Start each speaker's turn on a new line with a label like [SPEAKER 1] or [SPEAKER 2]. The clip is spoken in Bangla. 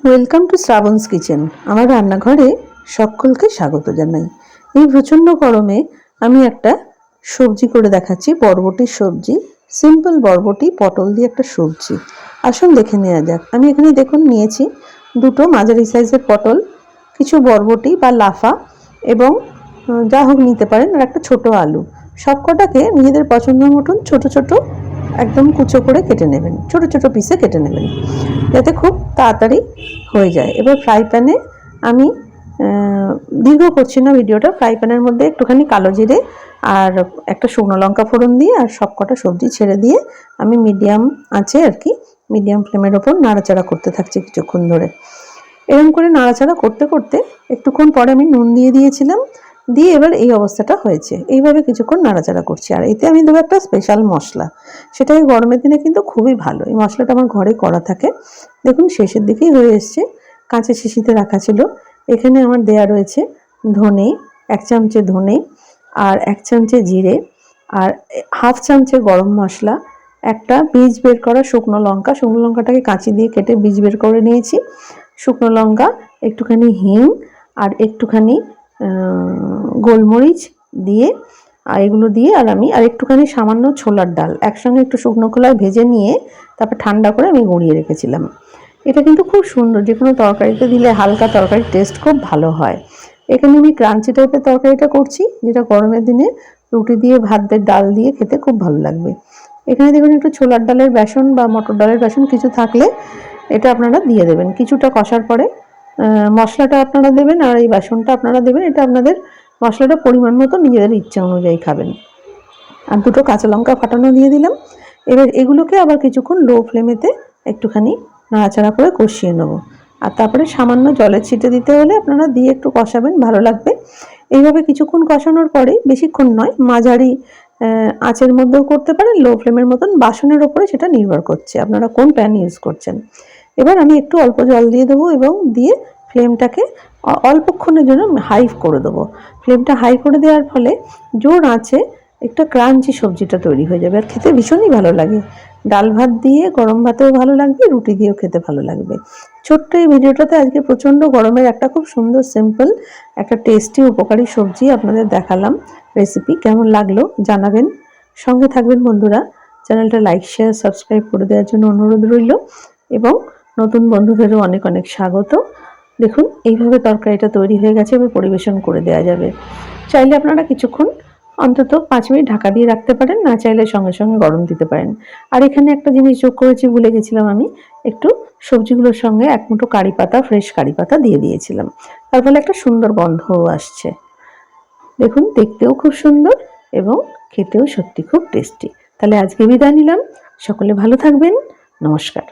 [SPEAKER 1] Welcome to শ্রাবণস kitchen. আমার রান্নাঘরে সকলকে স্বাগত জানাই। এই প্রচণ্ড গরমে আমি একটা সবজি করে দেখাচ্ছি, বরবটির সবজি। সিম্পল বরবটি পটল দিয়ে একটা সবজি। আসুন দেখে নেওয়া যাক। আমি এখানে দেখুন নিয়েছি দুটো মাঝারি সাইজের পটল, কিছু বরবটি বা লাফা এবং যা হোক নিতে পারেন, আর একটা ছোট আলু। সবকটাকে নিজেদের পছন্দ মতন ছোট ছোট একদম কুচো করে কেটে নেবেন, ছোট ছোট পিসে কেটে নেবেন যাতে খুব তাড়াতাড়ি হয়ে যায়। এবার ফ্রাই প্যানে আমি দীর্ঘ করছি না ভিডিওটা, ফ্রাই প্যানের মধ্যে একটুখানি কালো জিরে আর একটা শুকনো লঙ্কা ফোড়ন দিয়ে আর সব কটা সবজি ছেড়ে দিয়ে আমি মিডিয়াম আঁচে মিডিয়াম ফ্লেমের ওপর নাড়াচাড়া করতে থাকছি কিছুক্ষণ ধরে। এরকম করে নাড়াচাড়া করতে করতে একটুক্ষণ পরে আমি নুন দিয়ে দিয়েছিলাম, দিয়ে এবার এই অবস্থাটা হয়েছে। এইভাবে কিছুক্ষণ নাড়াচাড়া করছি। আর এতে আমি দেবো একটা স্পেশাল মশলা, সেটা এই গরমের দিনে কিন্তু খুবই ভালো। এই মশলাটা আমার ঘরে করা থাকে। দেখুন শেষের দিকেই হয়ে এসছে, কাঁচে শিশিতে রাখা ছিল। এখানে আমার দেয়া রয়েছে ধনে, 1 চামচে ধনে, আর 1 চামচে জিরে, আর হাফ চামচে গরম মশলা, একটা বীজ বের করা শুকনো লঙ্কা, শুকনো লঙ্কাটাকে কাঁচি দিয়ে কেটে বীজ বের করে নিয়েছি, শুকনো লঙ্কা, একটুখানি হিং আর একটুখানি গোলমরিচ দিয়ে আর এগুলো দিয়ে আমি একটুখানি সামান্য ছোলার ডাল একসঙ্গে একটু শুকনো খোলায় ভেজে নিয়ে তারপর ঠান্ডা করে আমি গুঁড়িয়ে রেখেছিলাম। এটা কিন্তু খুব সুন্দর, যে কোনো তরকারিতে দিলে হালকা তরকারির টেস্ট খুব ভালো হয়। এখানে আমি ক্রাঞ্চি টাইপের তরকারিটা করছি, যেটা গরমের দিনে রুটি দিয়ে ভাত দিয়ে ডাল দিয়ে খেতে খুব ভালো লাগবে। এখানে দেখুন একটু ছোলার ডালের বেসন বা মটর ডালের বেসন কিছু থাকলে এটা আপনারা দিয়ে দেবেন। কিছুটা কষার পরে মশলাটা আপনারা দেবেন আর এই বেসনটা আপনারা দেবেন। এটা আপনাদের মশলাটা পরিমাণ মতো নিজেদের ইচ্ছা অনুযায়ী খাবেন। আর দুটো কাঁচা লঙ্কা ফাটানো দিয়ে দিলাম। এবার এগুলোকে আবার কিছুক্ষণ লো ফ্লেমেতে একটুখানি নাড়াচাড়া করে কষিয়ে নেব। আর তারপরে সামান্য জলের ছিটে দিতে হলে আপনারা দিয়ে একটু কষাবেন, ভালো লাগবে। এইভাবে কিছুক্ষণ কষানোর পরে, বেশিক্ষণ নয়, মাঝারি আঁচের মধ্যেও করতে পারেন, লো ফ্লেমের মতন, বাসনের ওপরে সেটা নির্ভর করছে আপনারা কোন প্যান ইউজ করছেন। এবার আমি একটু অল্প জল দিয়ে দেবো এবং দিয়ে ফ্লেমটাকে অল্পক্ষণের জন্য হাই করে দেবো। ফ্লেমটা হাই করে দেওয়ার ফলে জোর আঁচে একটা ক্রাঞ্চি সবজিটা তৈরি হয়ে যাবে, আর খেতে ভীষণই ভালো লাগে। ডাল ভাত দিয়ে, গরম ভাতেও ভালো লাগবে, রুটি দিয়েও খেতে ভালো লাগবে। ছোট্ট এই ভিডিওটাতে আজকে প্রচণ্ড গরমের একটা খুব সুন্দর সিম্পল একটা টেস্টি উপকারী সবজি আপনাদের দেখালাম। রেসিপি কেমন লাগলো জানাবেন, সঙ্গে থাকবেন বন্ধুরা। চ্যানেলটা লাইক শেয়ার সাবস্ক্রাইব করে দেওয়ার জন্য অনুরোধ রইল এবং নতুন বন্ধুদেরও অনেক অনেক স্বাগত। দেখুন এইভাবে তরকারিটা তৈরি হয়ে গেছে, এবার পরিবেশন করে দেওয়া যাবে। চাইলে আপনারা কিছুক্ষণ অন্তত 5 মিনিট ঢাকা দিয়ে রাখতে পারেন, না চাইলে সঙ্গে সঙ্গে গরম দিতে পারেন। আর এখানে একটা জিনিস যোগ করেছি, ভুলে গেছিলাম, আমি একটু সবজিগুলোর সঙ্গে 1 মুঠো কারি পাতা, ফ্রেশ কারি পাতা দিয়ে দিয়েছিলাম। তার ফলে একটা সুন্দর গন্ধও আসছে। দেখুন দেখতেও খুব সুন্দর এবং খেতেও সত্যি খুব টেস্টি। তাহলে আজকে বিদায় নিলাম, সকলে ভালো থাকবেন, নমস্কার।